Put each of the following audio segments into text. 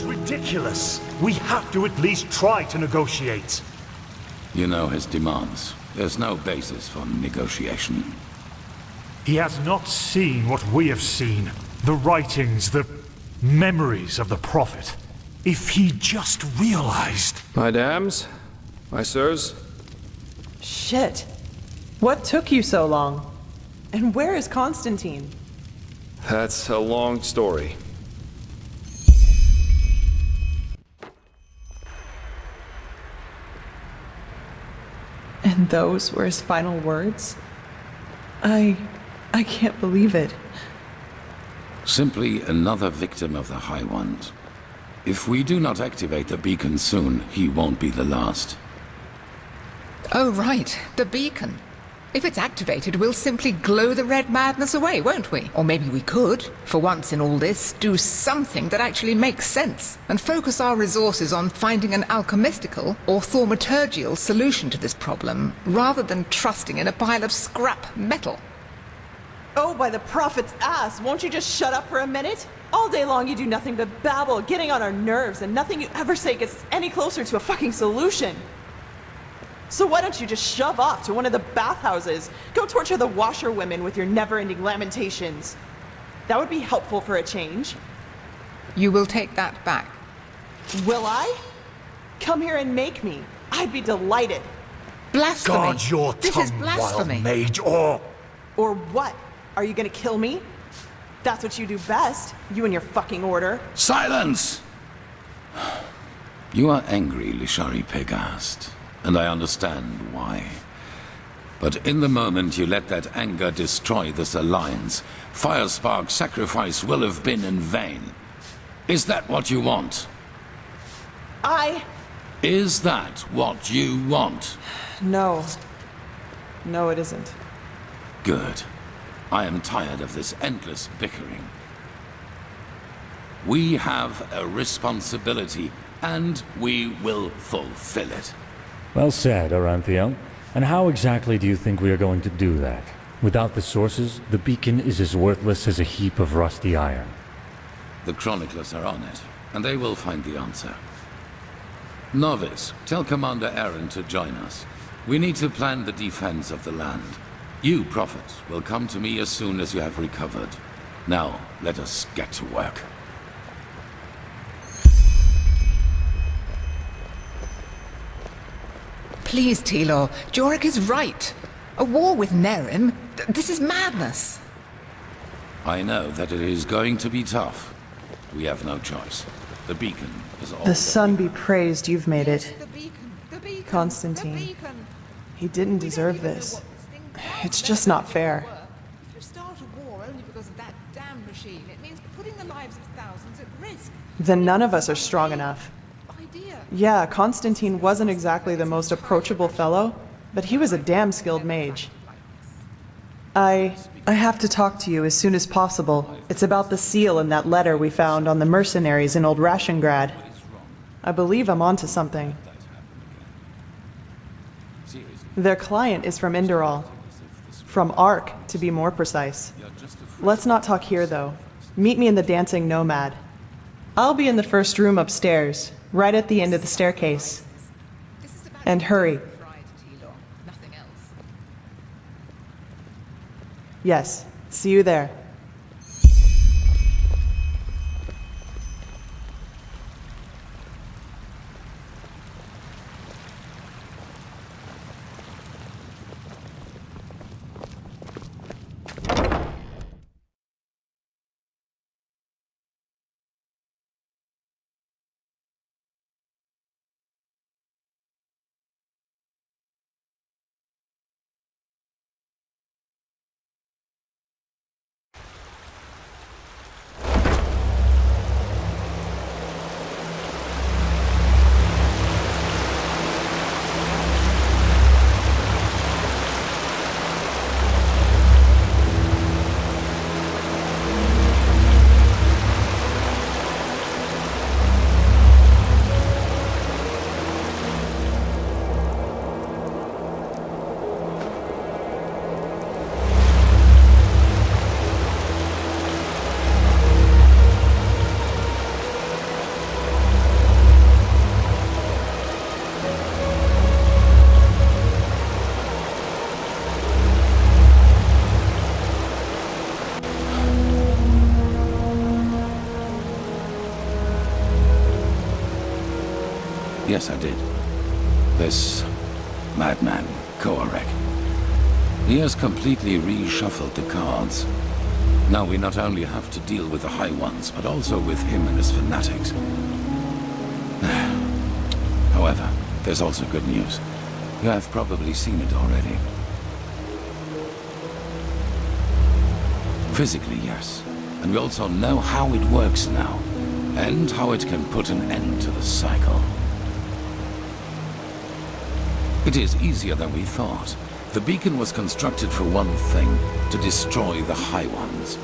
Ridiculous. We have to at least try to negotiate. You know his demands. There's no basis for negotiation. He has not seen what we have seen. The writings, the memories of the Prophet. If he just realized... My dams, my sirs. Shit. What took you so long? And where is Constantine? That's a long story. And those were his final words? I can't believe it. Simply another victim of the High Ones. If we do not activate the beacon soon, he won't be the last. Oh right, the beacon. If it's activated, we'll simply glow the red madness away, won't we? Or maybe we could, for once in all this, do something that actually makes sense, and focus our resources on finding an alchemistical or thaumaturgical solution to this problem, rather than trusting in a pile of scrap metal. Oh, by the Prophet's ass, won't you just shut up for a minute? All day long you do nothing but babble, getting on our nerves, and nothing you ever say gets us any closer to a fucking solution. So why don't you just shove off to one of the bathhouses? Go torture the washerwomen with your never-ending lamentations. That would be helpful for a change. You will take that back. Will I? Come here and make me. I'd be delighted. Blasphemy! Guard your This is tongue, blasphemy. wild mage, or... Or what? Are you gonna kill me? That's what you do best, you and your fucking order. Silence! You are angry, Lishari Pegast, and I understand why. But in the moment you let that anger destroy this alliance, Firespark's sacrifice will have been in vain. Is that what you want? Is that what you want? No. No, it isn't. Good. I am tired of this endless bickering. We have a responsibility, and we will fulfill it. Well said, Oranthio. And how exactly do you think we are going to do that? Without the sources, the beacon is as worthless as a heap of rusty iron. The chroniclers are on it, and they will find the answer. Novice, tell Commander Aaron to join us. We need to plan the defense of the land. You, Prophet, will come to me as soon as you have recovered. Now, let us get to work. Please, Tilor, Jorik is right. A war with Nerim? This is madness. I know that it is going to be tough. We have no choice. The beacon is all... The sun be praised you've made it. The beacon, Constantine. the beacon. He didn't deserve this. It's just not fair. If you start a war only because of that damn machine, it means putting the lives of thousands at risk. Then none of us are strong enough. Yeah, Constantine wasn't exactly the most approachable fellow, but he was a damn skilled mage. I have to talk to you as soon as possible. It's about the seal in that letter we found on the mercenaries in Old Rashengrad. I believe I'm onto something. Their client is from Enderal. From Ark, to be more precise. Let's not talk here, though. Meet me in the Dancing Nomad. I'll be in the first room upstairs, right at the end of the staircase. And hurry. Yes, see you there. Yes, I did. This madman, Koarek. He has completely reshuffled the cards. Now we not only have to deal with the High Ones, but also with him and his fanatics. However, there's also good news. You have probably seen it already. Physically, yes. And we also know how it works now, and how it can put an end to the cycle. It is easier than we thought. The beacon was constructed for one thing, to destroy the High Ones.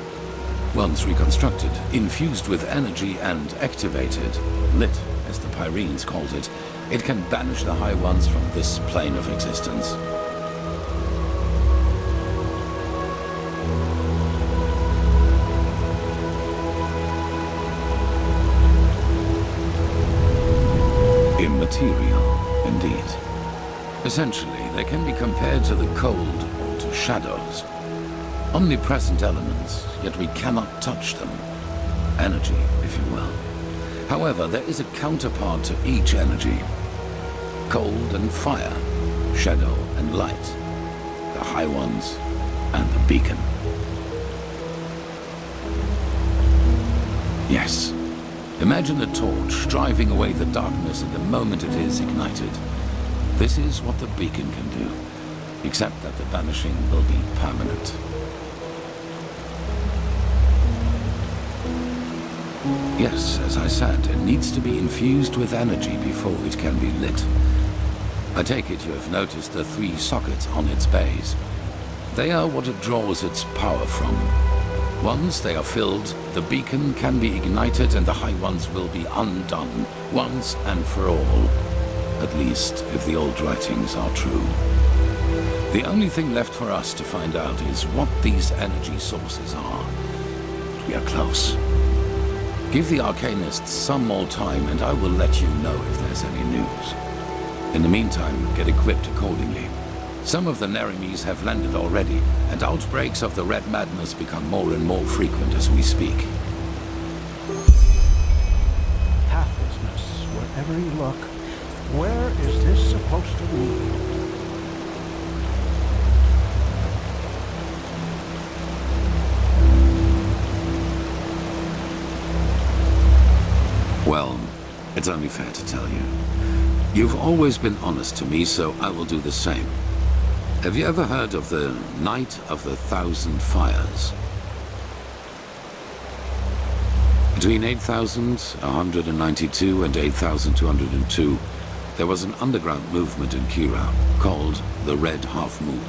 Once reconstructed, infused with energy and activated, lit, as the Pyrenes called it, it can banish the High Ones from this plane of existence. Immaterial, indeed. Essentially, they can be compared to the cold or to shadows. Omnipresent elements, yet we cannot touch them. Energy, if you will. However, there is a counterpart to each energy. Cold and fire, shadow and light, the High Ones and the beacon. Yes. Imagine a torch driving away the darkness at the moment it is ignited. This is what the beacon can do, except that the banishing will be permanent. Yes, as I said, it needs to be infused with energy before it can be lit. I take it you have noticed the 3 sockets on its base. They are what it draws its power from. Once they are filled, the beacon can be ignited and the High Ones will be undone, once and for all. At least, if the old writings are true. The only thing left for us to find out is what these energy sources are. We are close. Give the Arcanists some more time and I will let you know if there's any news. In the meantime, get equipped accordingly. Some of the Nerimes have landed already, and outbreaks of the Red Madness become more and more frequent as we speak. Pathlessness, wherever you look. Where is this supposed to lead? Well, it's only fair to tell you. You've always been honest to me, so I will do the same. Have you ever heard of the Night of the Thousand Fires? Between 8,192 and 8,202, there was an underground movement in Kira called the Red Half Moon.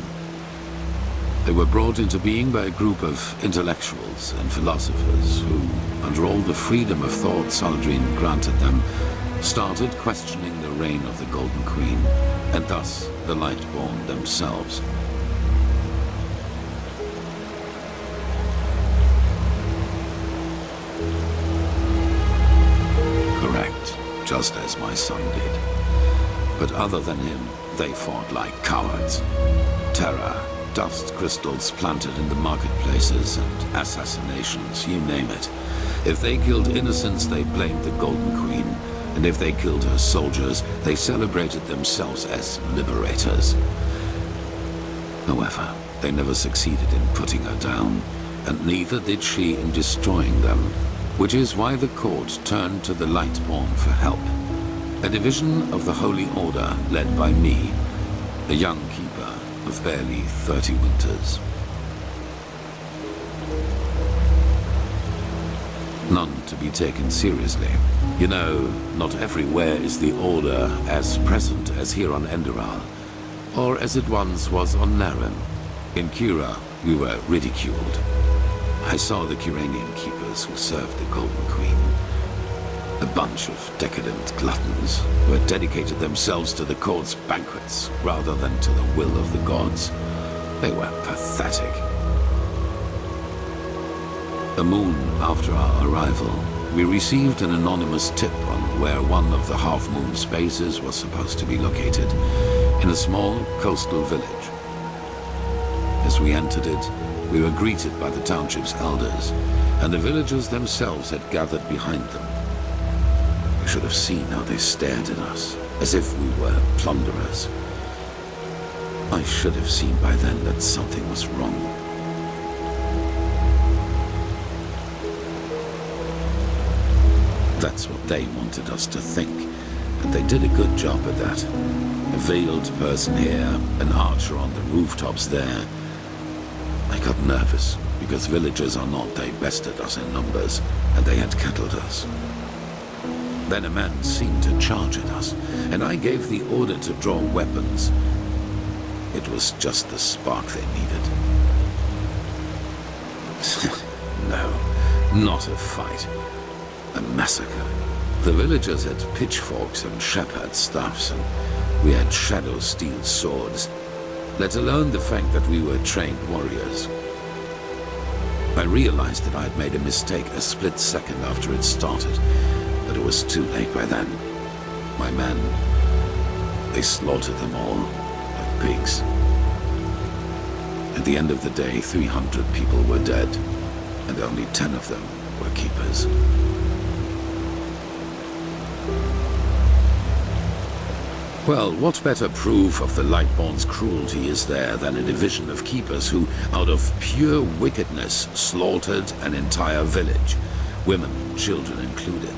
They were brought into being by a group of intellectuals and philosophers who, under all the freedom of thought Saladrin granted them, started questioning the reign of the Golden Queen, and thus the Lightborn themselves. Correct, just as my son did. But other than him, they fought like cowards. Terror, dust crystals planted in the marketplaces, and assassinations, you name it. If they killed innocents, they blamed the Golden Queen. And if they killed her soldiers, they celebrated themselves as liberators. However, they never succeeded in putting her down, and neither did she in destroying them, which is why the court turned to the Lightborn for help. A division of the Holy Order led by me, a young keeper of barely 30 winters. None to be taken seriously. You know, not everywhere is the Order as present as here on Enderal, or as it once was on Naren. In Kira, we were ridiculed. I saw the Kiranian keepers who served the Golden Queen. A bunch of decadent gluttons who had dedicated themselves to the court's banquets rather than to the will of the gods. They were pathetic. A moon after our arrival, we received an anonymous tip on where one of the half-moon's bases was supposed to be located, in a small coastal village. As we entered it, we were greeted by the township's elders, and the villagers themselves had gathered behind them. You should have seen how they stared at us. as if we were plunderers. I should have seen by then that something was wrong. That's what they wanted us to think, and they did a good job at that. A veiled person here, an archer on the rooftops there. I got nervous, because villagers are not, they bested us in numbers, and they had kettled us. Then a man seemed to charge at us, and I gave the order to draw weapons. It was just the spark they needed. No, not a fight. A massacre. The villagers had pitchforks and shepherd staffs, and we had shadow steel swords, let alone the fact that we were trained warriors. I realized that I had made a mistake a split second after it started, but it was too late by then. My men, they slaughtered them all, like pigs. At the end of the day, 300 people were dead, and only 10 of them were keepers. Well, what better proof of the Lightborn's cruelty is there than a division of keepers who, out of pure wickedness, slaughtered an entire village, women and children included.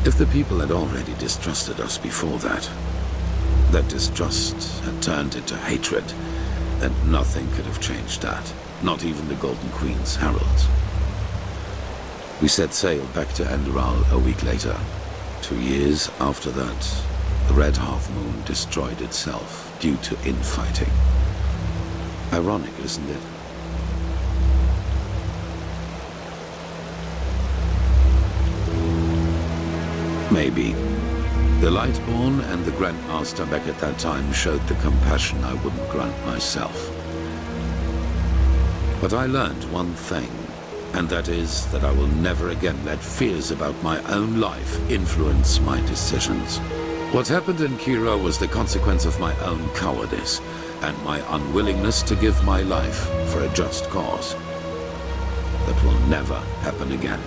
If the people had already distrusted us before that distrust had turned into hatred, then nothing could have changed that, not even the Golden Queen's heralds. We set sail back to Enderal a week later. 2 years after that, the red half-moon destroyed itself due to infighting. Ironic, isn't it? Maybe. The Lightborn and the Grandmaster back at that time showed the compassion I wouldn't grant myself. But I learned one thing, and that is that I will never again let fears about my own life influence my decisions. What happened in Kira was the consequence of my own cowardice and my unwillingness to give my life for a just cause. That will never happen again.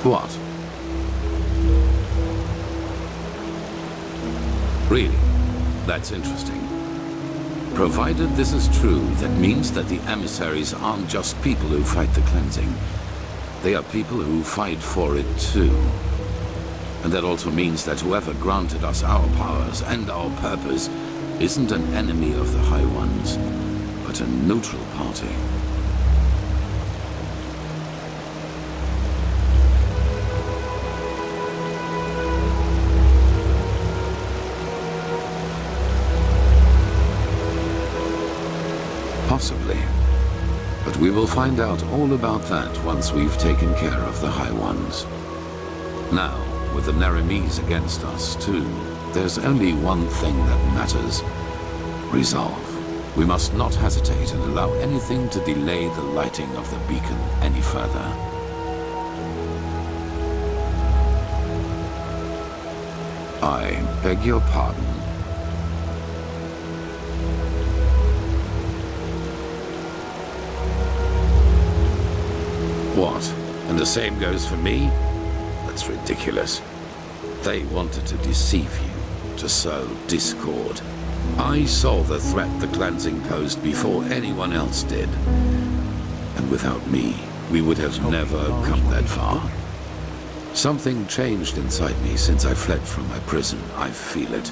What? Really? That's interesting. Provided this is true, that means that the emissaries aren't just people who fight the cleansing. They are people who fight for it too. And that also means that whoever granted us our powers and our purpose isn't an enemy of the High Ones, but a neutral party. Possibly. But we will find out all about that once we've taken care of the High Ones. Now, with the Naramis against us too, there's only one thing that matters. Resolve. We must not hesitate and allow anything to delay the lighting of the beacon any further. I beg your pardon. What? And the same goes for me? That's ridiculous. They wanted to deceive you, to sow discord. I saw the threat the cleansing posed before anyone else did. And without me, we would have never come that far. Something changed inside me since I fled from my prison. I feel it.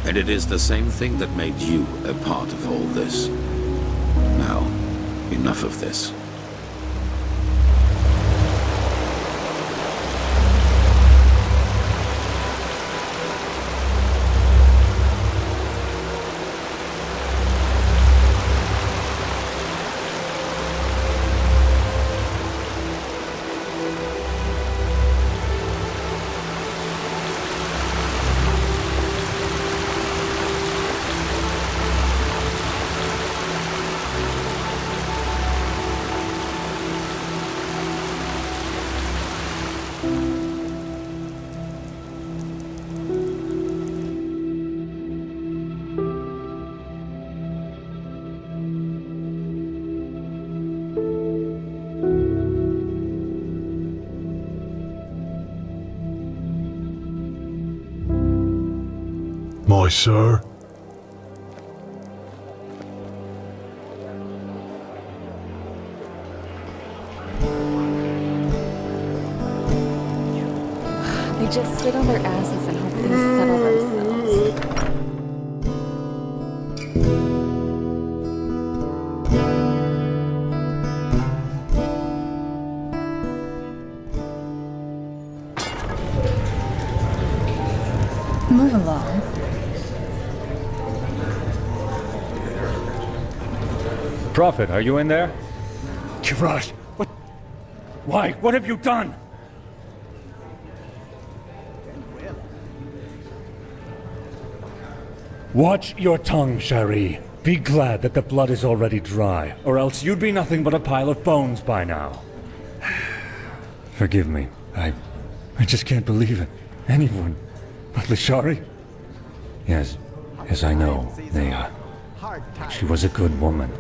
And it is the same thing that made you a part of all this. Now, enough of this. My sir? They just sit on their asses and hope things settle themselves. Move along. Prophet, are you in there? Kiraj, what? Why? What have you done? Watch your tongue, Shari. Be glad that the blood is already dry, or else you'd be nothing but a pile of bones by now. Forgive me. I just can't believe it. Anyone but Lishari? Yes, I know. She was a good woman.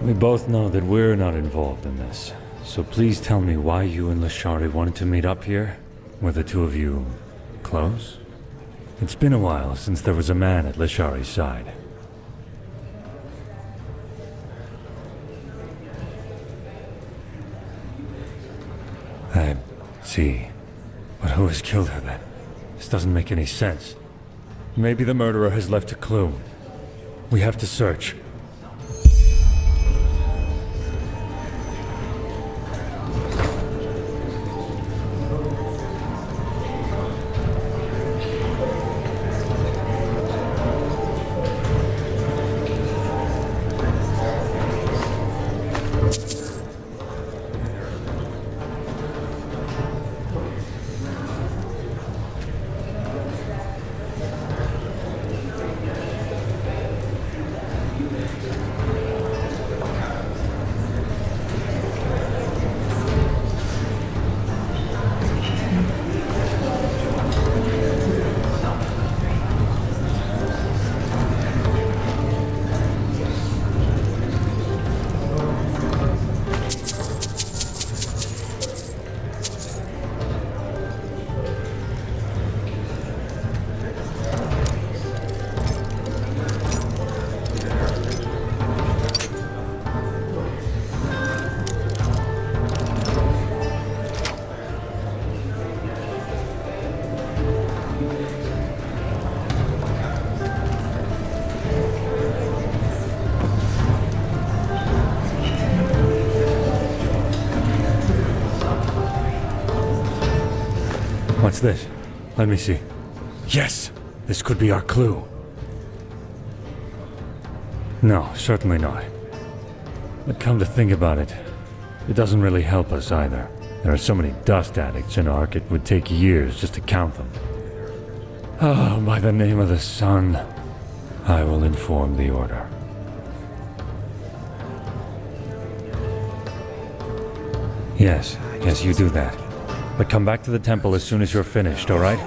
We both know that we're not involved in this. So please tell me why you and Lishari wanted to meet up here? Were the two of you close? It's been a while since there was a man at Lishari's side. I see. But who has killed her then? This doesn't make any sense. Maybe the murderer has left a clue. We have to search. What's this? Let me see. Yes! This could be our clue. No, certainly not. But come to think about it, it doesn't really help us either. There are so many dust addicts in Ark, it would take years just to count them. Oh, by the name of the sun, I will inform the Order. Yes, you do that. But come back to the temple as soon as you're finished, alright?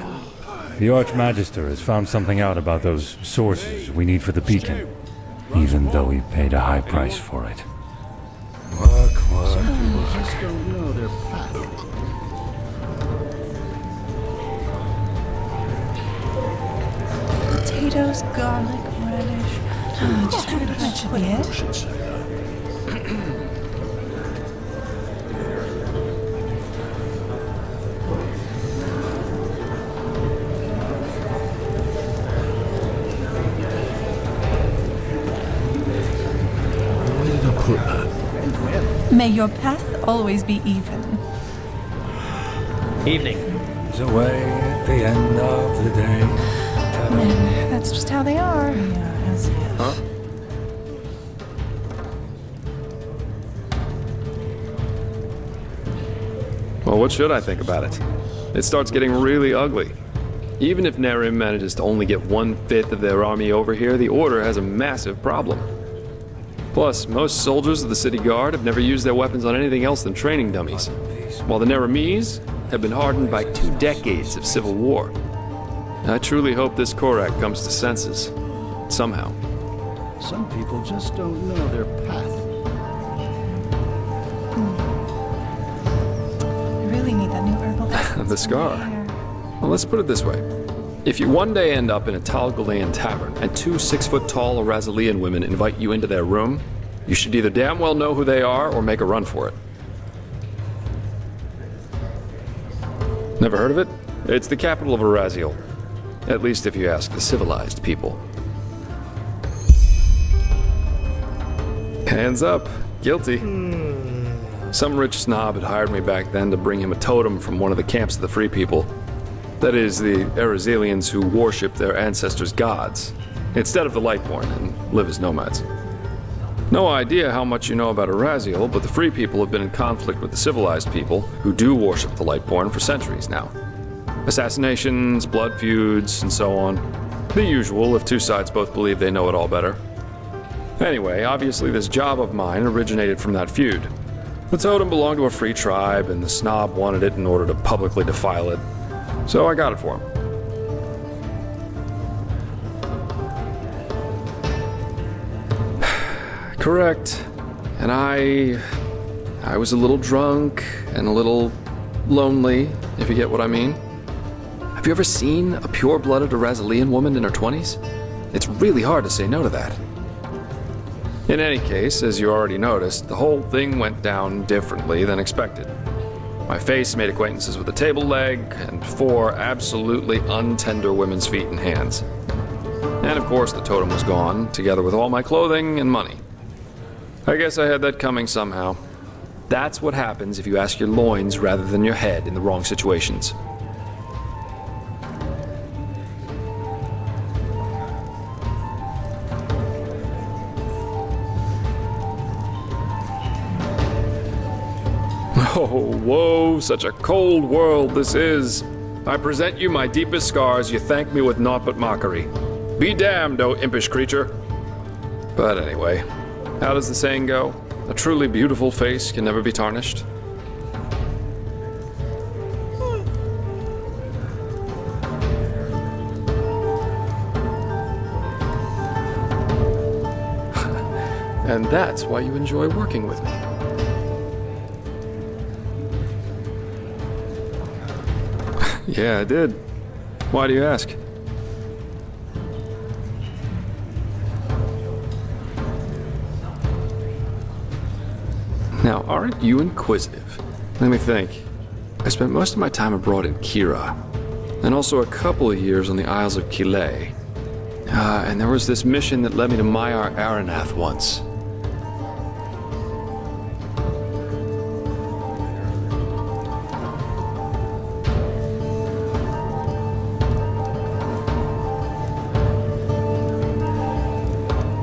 The Archmagister has found something out about those sources we need for the beacon, even though he paid a high price for it. Just don't know their path. Potatoes, garlic, radish. Just pretty much should be it. May your path always be even. Evening. It's away at the end of the day. And that's just how they are. Huh? Well, what should I think about it? It starts getting really ugly. Even if Nerim manages to only get 1/5 of their army over here, the Order has a massive problem. Plus, most soldiers of the City Guard have never used their weapons on anything else than training dummies, while the Nerimese have been hardened by 2 decades of civil war. I truly hope this Korak comes to senses. Somehow. Some people just don't know their path. I really need that new herbal. The scar. Well, let's put it this way. If you one day end up in a Tal Galean tavern and two 6-foot-tall Arazalian women invite you into their room, you should either damn well know who they are or make a run for it. Never heard of it? It's the capital of Araziel. At least if you ask the civilized people. Hands up. Guilty. Some rich snob had hired me back then to bring him a totem from one of the camps of the Free People. That is, the Arazelians who worship their ancestors' gods, instead of the Lightborn, and live as nomads. No idea how much you know about Araziel, but the Free People have been in conflict with the civilized people, who do worship the Lightborn, for centuries now. Assassinations, blood feuds, and so on. The usual if two sides both believe they know it all better. Anyway, obviously this job of mine originated from that feud. The totem belonged to a free tribe, and the snob wanted it in order to publicly defile it. So I got it for him. Correct. And I was a little drunk and a little lonely, if you get what I mean. Have you ever seen a pure-blooded Arazalian woman in her 20s? It's really hard to say no to that. In any case, as you already noticed, the whole thing went down differently than expected. My face made acquaintances with a table leg and 4 absolutely untender women's feet and hands. And of course the totem was gone, together with all my clothing and money. I guess I had that coming somehow. That's what happens if you ask your loins rather than your head in the wrong situations. Oh, whoa, such a cold world this is. I present you my deepest scars, you thank me with naught but mockery. Be damned, O impish creature. But anyway, how does the saying go? A truly beautiful face can never be tarnished. And that's why you enjoy working with me. Yeah, I did. Why do you ask? Now, aren't you inquisitive? Let me think. I spent most of my time abroad in Kira, and also a couple of years on the Isles of Kile. And there was this mission that led me to Maiar Aranath once.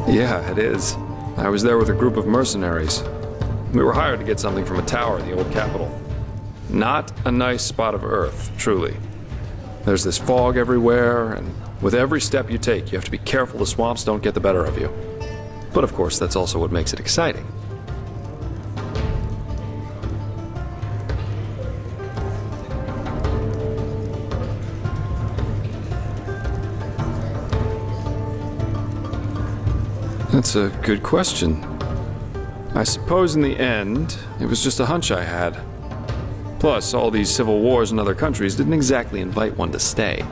Yeah, it is. I was there with a group of mercenaries. We were hired to get something from a tower in the old capital. Not a nice spot of earth, truly. There's this fog everywhere, and with every step you take, you have to be careful the swamps don't get the better of you. But of course, that's also what makes it exciting. That's a good question. I suppose in the end, it was just a hunch I had. Plus, all these civil wars in other countries didn't exactly invite one to stay.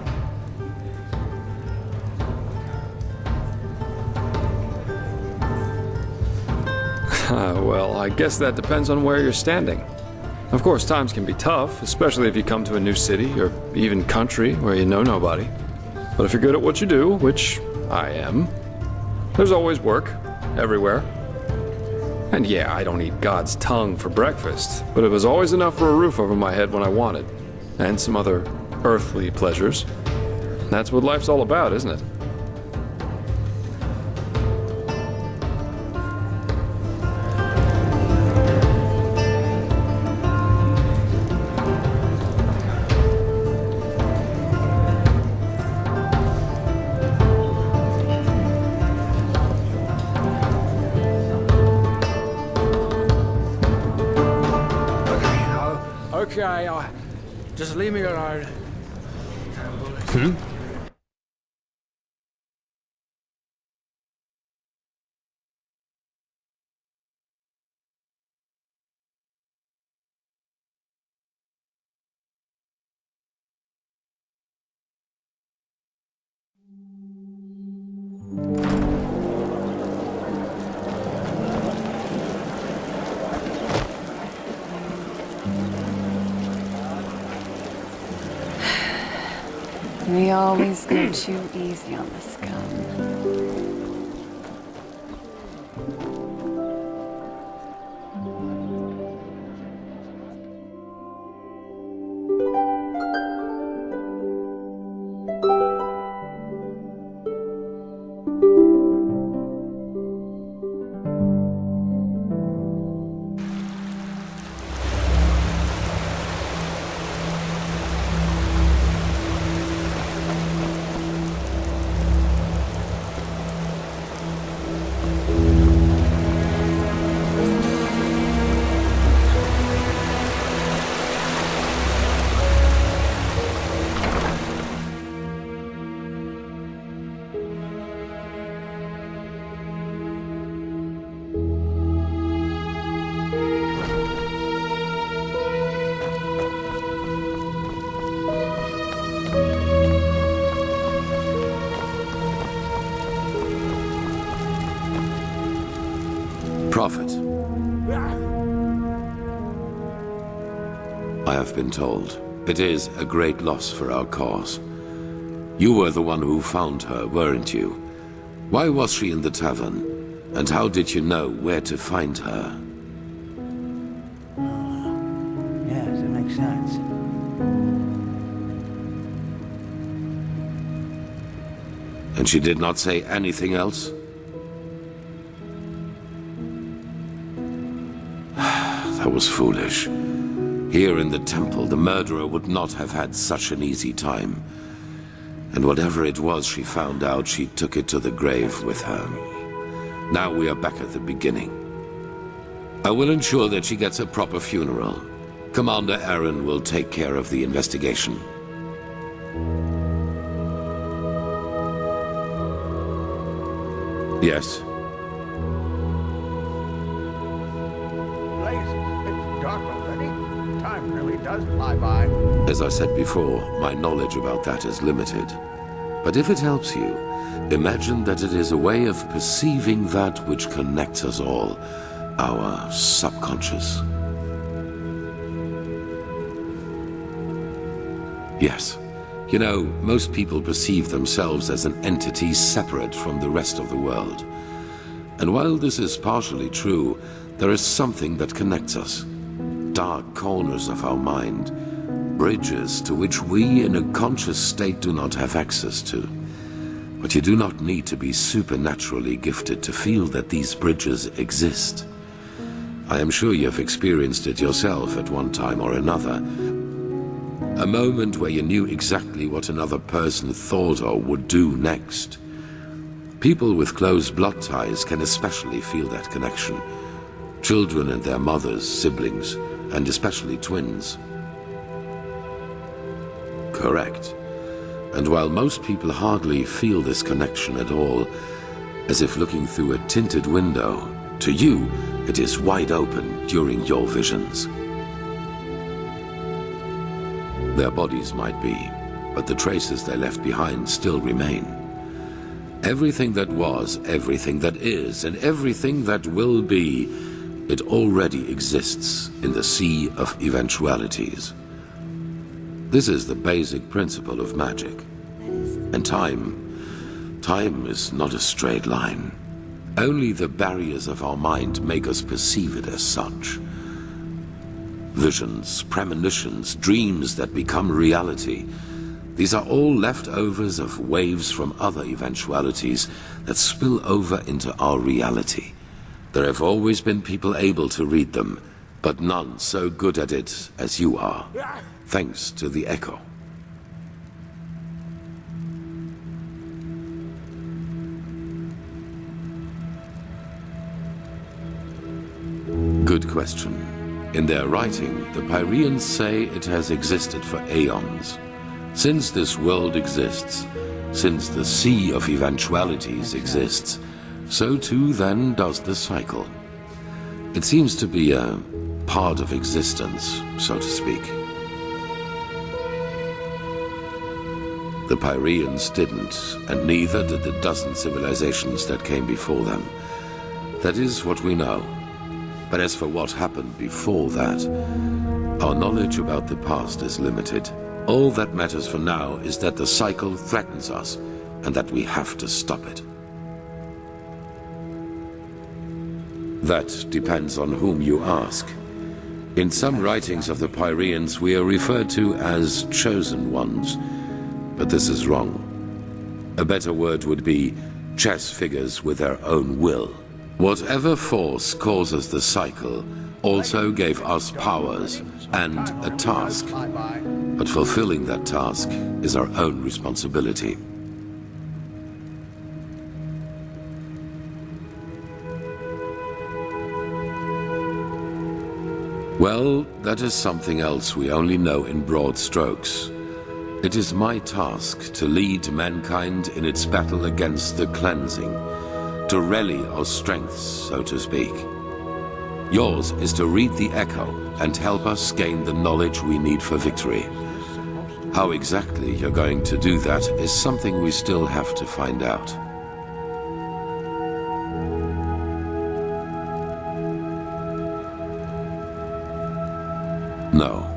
Well, I guess that depends on where you're standing. Of course, times can be tough, especially if you come to a new city or even country where you know nobody. But if you're good at what you do, which I am, there's always work, everywhere. And yeah, I don't eat God's tongue for breakfast, but it was always enough for a roof over my head when I wanted, and some other earthly pleasures. That's what life's all about, isn't it? Okay, just leave me alone. We always go too easy on the scum. Prophet. I have been told it is a great loss for our cause. You were the one who found her, weren't you? Why was she in the tavern? And how did you know where to find her? Yes, it makes sense. And she did not say anything else? That was foolish. Here in the temple, the murderer would not have had such an easy time. And whatever it was she found out, she took it to the grave with her. Now we are back at the beginning. I will ensure that she gets a proper funeral. Commander Aaron will take care of the investigation. Yes? It's dark already. Time really does fly by. As I said before, my knowledge about that is limited. But if it helps you, imagine that it is a way of perceiving that which connects us all, our subconscious. Yes. You know, most people perceive themselves as an entity separate from the rest of the world. And while this is partially true, there is something that connects us. Dark corners of our mind, bridges to which we in a conscious state do not have access to. But you do not need to be supernaturally gifted to feel that these bridges exist. I am sure you have experienced it yourself at one time or another. A moment where you knew exactly what another person thought or would do next. People with close blood ties can especially feel that connection. Children and their mothers, siblings, and especially twins. Correct. And while most people hardly feel this connection at all, as if looking through a tinted window, to you it is wide open during your visions. Their bodies might be, but the traces they left behind still remain. Everything that was, everything that is, and everything that will be, it already exists in the sea of eventualities. This is the basic principle of magic. And time is not a straight line. Only the barriers of our mind make us perceive it as such. Visions, premonitions, dreams that become reality. These are all leftovers of waves from other eventualities that spill over into our reality. There have always been people able to read them, but none so good at it as you are, thanks to the echo. Good question. In their writing, the Pyreans say it has existed for aeons. Since this world exists, since the sea of eventualities exists, so too then does the cycle. It seems to be a part of existence, so to speak. The Pyreans didn't, and neither did the dozen civilizations that came before them. That is what we know. But as for what happened before that, our knowledge about the past is limited. All that matters for now is that the cycle threatens us, and that we have to stop it. That depends on whom you ask. In some writings of the Pyreans, we are referred to as chosen ones, but this is wrong. A better word would be chess figures with their own will. Whatever force causes the cycle also gave us powers and a task, but fulfilling that task is our own responsibility. Well, that is something else we only know in broad strokes. It is my task to lead mankind in its battle against the cleansing, to rally our strengths, so to speak. Yours is to read the echo and help us gain the knowledge we need for victory. How exactly you're going to do that is something we still have to find out. No.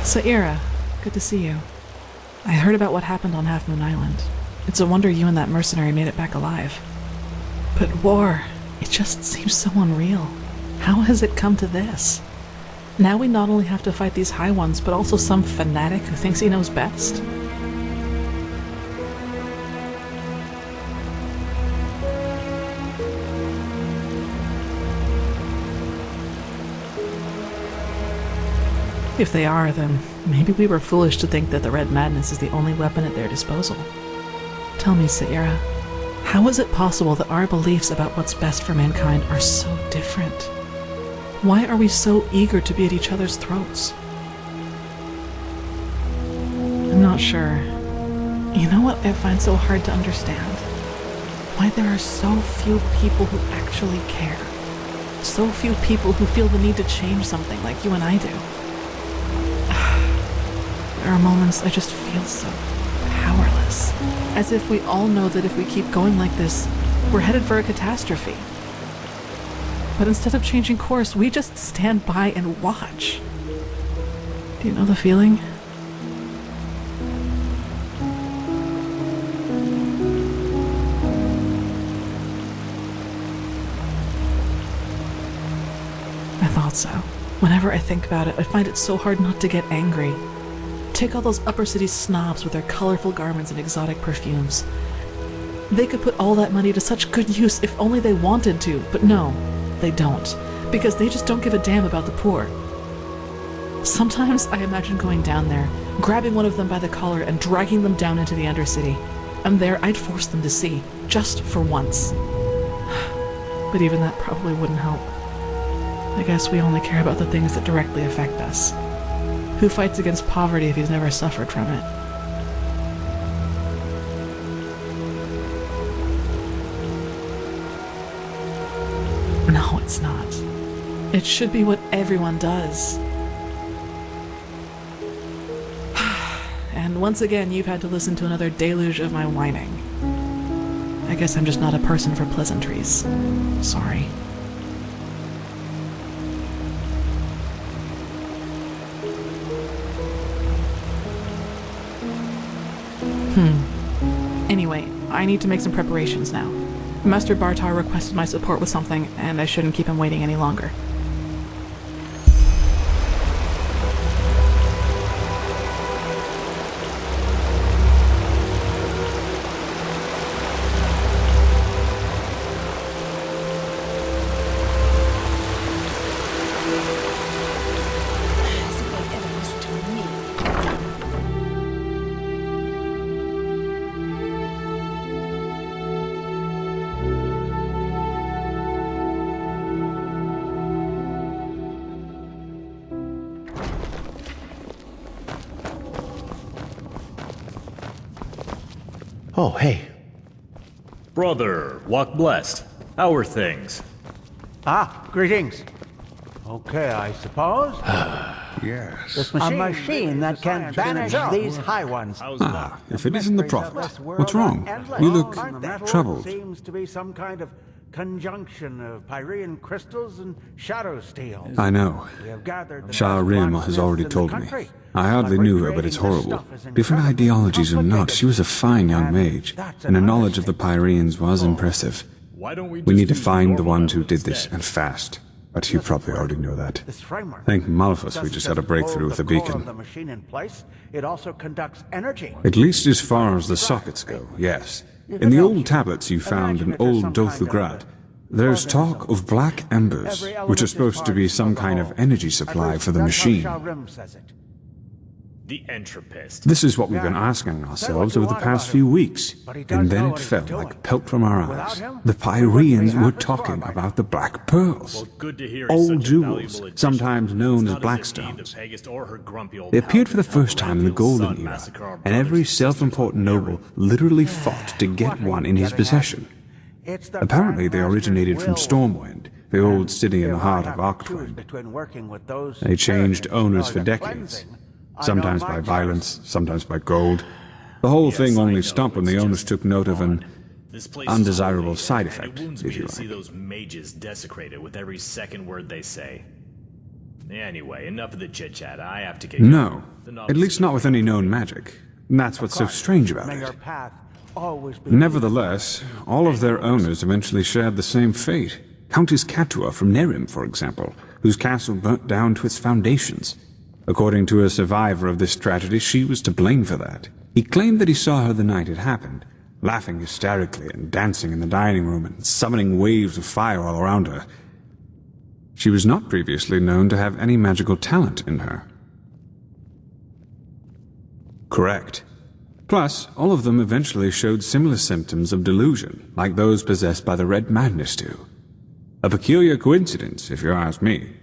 Saira, good to see you. I heard about what happened on Half Moon Island. It's a wonder you and that mercenary made it back alive. But war, it just seems so unreal. How has it come to this? Now we not only have to fight these High Ones, but also some fanatic who thinks he knows best? If they are, then maybe we were foolish to think that the Red Madness is the only weapon at their disposal. Tell me, Saira, how is it possible that our beliefs about what's best for mankind are so different? Why are we so eager to be at each other's throats? I'm not sure. You know what I find so hard to understand? Why there are so few people who actually care. So few people who feel the need to change something like you and I do. There are moments I just feel so powerless. As if we all know that if we keep going like this, we're headed for a catastrophe. But instead of changing course, we just stand by and watch. Do you know the feeling? I thought so. Whenever I think about it, I find it so hard not to get angry. Take all those upper city snobs with their colorful garments and exotic perfumes. They could put all that money to such good use if only they wanted to, but no, they don't, because they just don't give a damn about the poor. Sometimes I imagine going down there, grabbing one of them by the collar and dragging them down into the Undercity, and there I'd force them to see, just for once. But even that probably wouldn't help. I guess we only care about the things that directly affect us. Who fights against poverty if he's never suffered from it? No, it's not. It should be what everyone does. And once again, you've had to listen to another deluge of my whining. I guess I'm just not a person for pleasantries. Sorry. Anyway, I need to make some preparations now. Master Bartar requested my support with something, and I shouldn't keep him waiting any longer. Oh, hey. Brother, walk blessed. How are things? Ah, greetings. Okay, I suppose. Yes. A machine that can banish these high ones. Ah, if it isn't the Prophet. What's wrong? You look troubled. Seems to be some kind of conjunction of Pyrean crystals and shadow steel. I know. SKYRIM has already told me. I hardly knew her, but it's horrible. Different ideologies or not, she was a fine young mage, and her knowledge of the Pyreans was impressive. We need to find the ones who did this, and fast. But you probably already know that. Thank Malphus we just had a breakthrough with the beacon. It also conducts energy. At least as far as the sockets go, yes. In the old tablets you found in old Dothugrad, there's talk of black embers, which are supposed to be some kind of energy supply for the machine. The entropist. This is what we've been asking ourselves over the past few weeks, and then it fell like a pelt from our eyes. The Pyreans were talking about the Black Pearls, old jewels, sometimes known as blackstones. They appeared for the first time in the Golden Era, and every self-important noble literally fought to get one in his possession. Apparently they originated from Stormwind, the old city in the heart of Arctwind. They changed owners for decades. Sometimes by violence, sometimes by gold. The whole thing only stopped when the owners took note of an undesirable side effect, if you like. See those mages desecrated with every second word they say. Anyway, enough of the chit-chat. I have to get going. No, at least not with any known magic. And that's what's so strange about it. Nevertheless, all of their owners eventually shared the same fate. Countess Katua from Nerim, for example, whose castle burnt down to its foundations. According to a survivor of this tragedy, she was to blame for that. He claimed that he saw her the night it happened, laughing hysterically and dancing in the dining room and summoning waves of fire all around her. She was not previously known to have any magical talent in her. Correct. Plus, all of them eventually showed similar symptoms of delusion, like those possessed by the Red Madness do. A peculiar coincidence, if you ask me.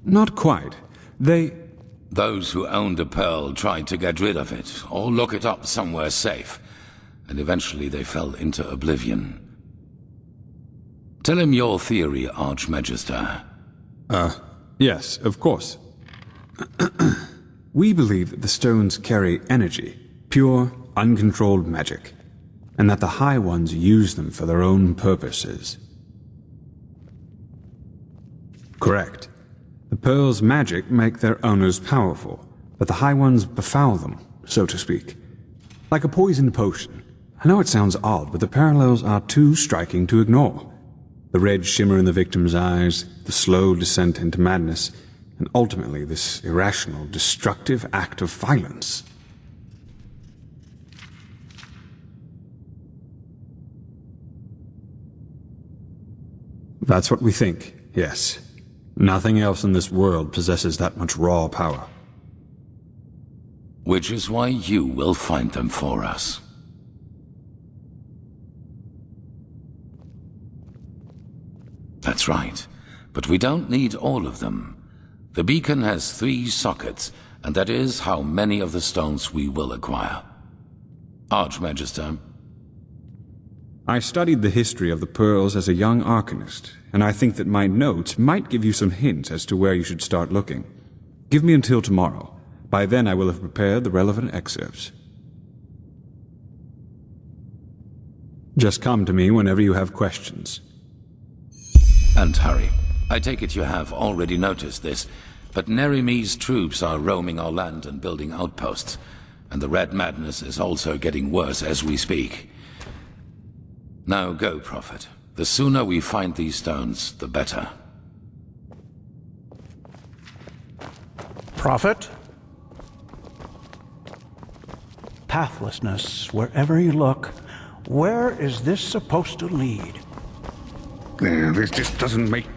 Not quite. Those who owned a pearl tried to get rid of it, or lock it up somewhere safe, and eventually they fell into oblivion. Tell him your theory, Archmagister. Yes, of course. We believe that the stones carry energy, pure, uncontrolled magic, and that the High Ones use them for their own purposes. Correct. The pearls' magic make their owners powerful, but the High Ones befoul them, so to speak. Like a poisoned potion. I know it sounds odd, but the parallels are too striking to ignore. The red shimmer in the victim's eyes, the slow descent into madness, and ultimately this irrational, destructive act of violence. That's what we think, yes. Nothing else in this world possesses that much raw power. Which is why you will find them for us. That's right. But we don't need all of them. The beacon has 3 sockets, and that is how many of the stones we will acquire. Archmagister. I studied the history of the pearls as a young arcanist, and I think that my notes might give you some hints as to where you should start looking. Give me until tomorrow. By then I will have prepared the relevant excerpts. Just come to me whenever you have questions. And hurry. I take it you have already noticed this, but Nerimi's troops are roaming our land and building outposts, and the Red Madness is also getting worse as we speak. Now go, Prophet. The sooner we find these stones, the better. Prophet? Pathlessness wherever you look. Where is this supposed to lead? This just doesn't make...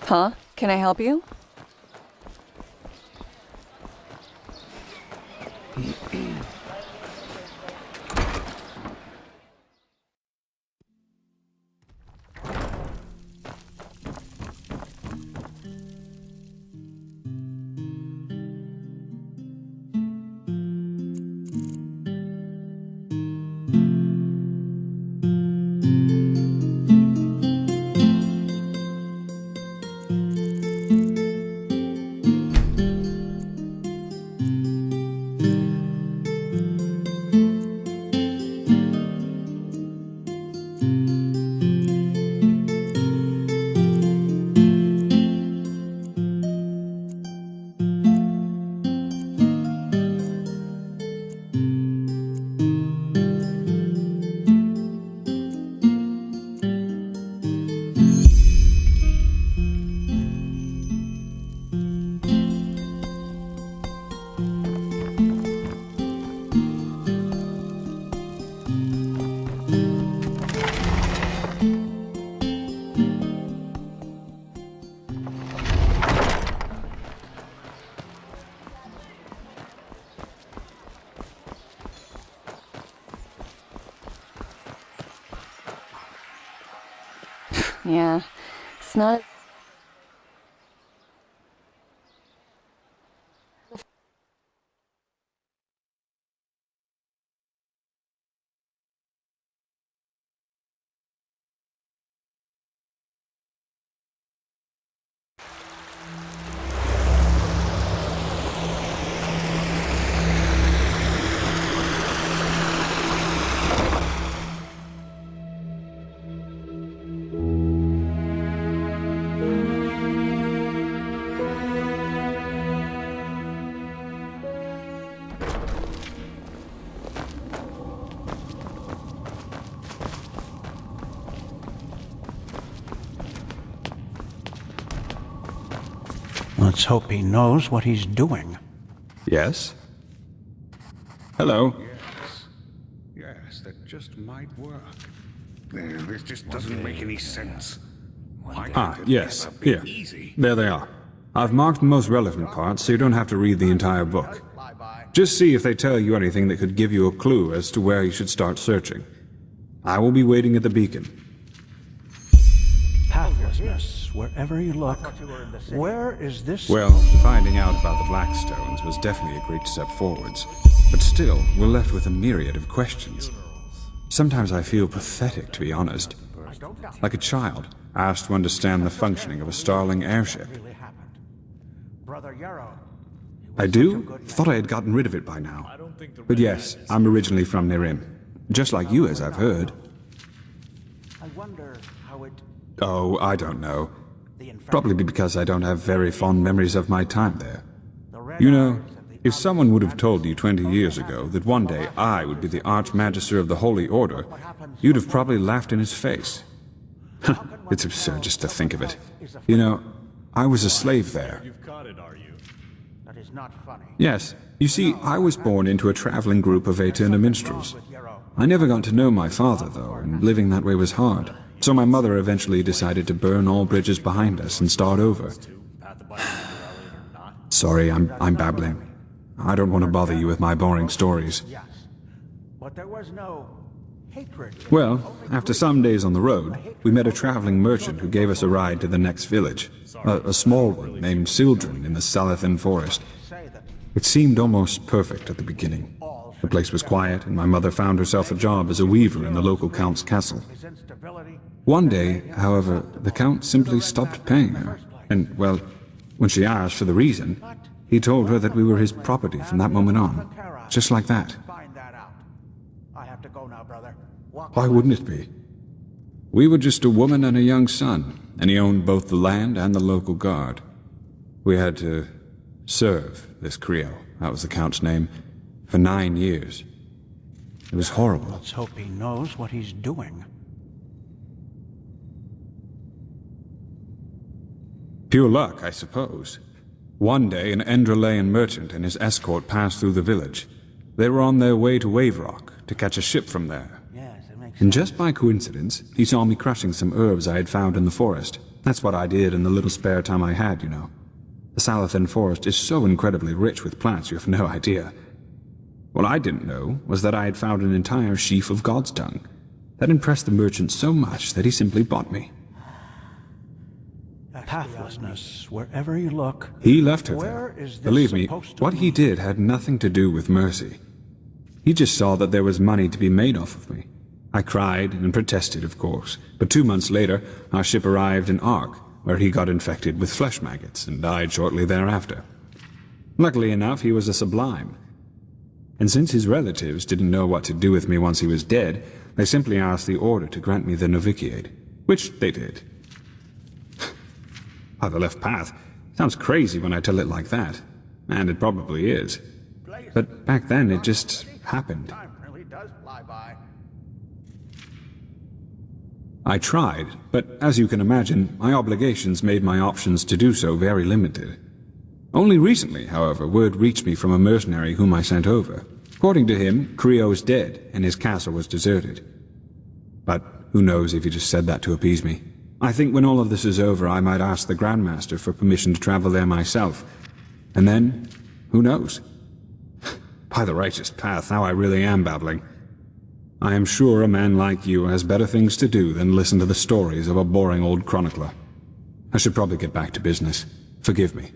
Huh? Can I help you? Yeah, it's not... Let's hope he knows what he's doing. Yes? Hello? Yes, that just might work. This just doesn't make any sense. Yes, here. There they are. I've marked the most relevant parts so you don't have to read the entire book. Just see if they tell you anything that could give you a clue as to where you should start searching. I will be waiting at the beacon. Pathlessness, wherever you look. Where is this? Well, finding out about the Blackstones was definitely a great step forwards. But still, we're left with a myriad of questions. Sometimes I feel pathetic, to be honest. Like a child, asked to understand the functioning of a Starling airship. I do? Thought I had gotten rid of it by now. But yes, I'm originally from Nerim. Just like you, as I've heard. Oh, I don't know. Probably because I don't have very fond memories of my time there. You know, if someone would have told you 20 years ago that one day I would be the Archmagister of the Holy Order, you'd have probably laughed in his face. It's absurd just to think of it. You know, I was a slave there. Yes, you see, I was born into a traveling group of Aeterna minstrels. I never got to know my father, though, and living that way was hard. So my mother eventually decided to burn all bridges behind us and start over. Sorry, I'm babbling. I don't want to bother you with my boring stories. Well, after some days on the road, we met a traveling merchant who gave us a ride to the next village, a small one named Sildren in the Salathan forest. It seemed almost perfect at the beginning. The place was quiet, and my mother found herself a job as a weaver in the local count's castle. One day, however, the count simply stopped paying her, and, well, when she asked for the reason, he told her that we were his property from that moment on, just like that. Why wouldn't it be? We were just a woman and a young son, and he owned both the land and the local guard. We had to serve this Creo, that was the count's name, for 9 years. It was horrible. Let's hope he knows what he's doing. Pure luck, I suppose. One day, an Enderalayan merchant and his escort passed through the village. They were on their way to Wave Rock to catch a ship from there. And just by coincidence, he saw me crushing some herbs I had found in the forest, That's what I did in the little spare time I had, you know. The Salathan forest is so incredibly rich with plants you have no idea. What I didn't know was that I had found an entire sheaf of God's tongue. That impressed the merchant so much that he simply bought me. Pathlessness, wherever you look. He left her there. Believe me, what he did had nothing to do with mercy. He just saw that there was money to be made off of me. I cried and protested, of course, but 2 months later, our ship arrived in Ark, where he got infected with flesh maggots and died shortly thereafter. Luckily enough, he was a sublime. And since his relatives didn't know what to do with me once he was dead, they simply asked the Order to grant me the novitiate, which they did. By the left path sounds crazy when I tell it like that, and it probably is. But back then, it just happened. I tried, but as you can imagine, my obligations made my options to do so very limited. Only recently, however, word reached me from a mercenary whom I sent over. According to him, Creo is dead, and his castle was deserted. But who knows if he just said that to appease me. I think when all of this is over, I might ask the Grandmaster for permission to travel there myself. And then, who knows? By the righteous path, now I really am babbling. I am sure a man like you has better things to do than listen to the stories of a boring old chronicler. I should probably get back to business. Forgive me.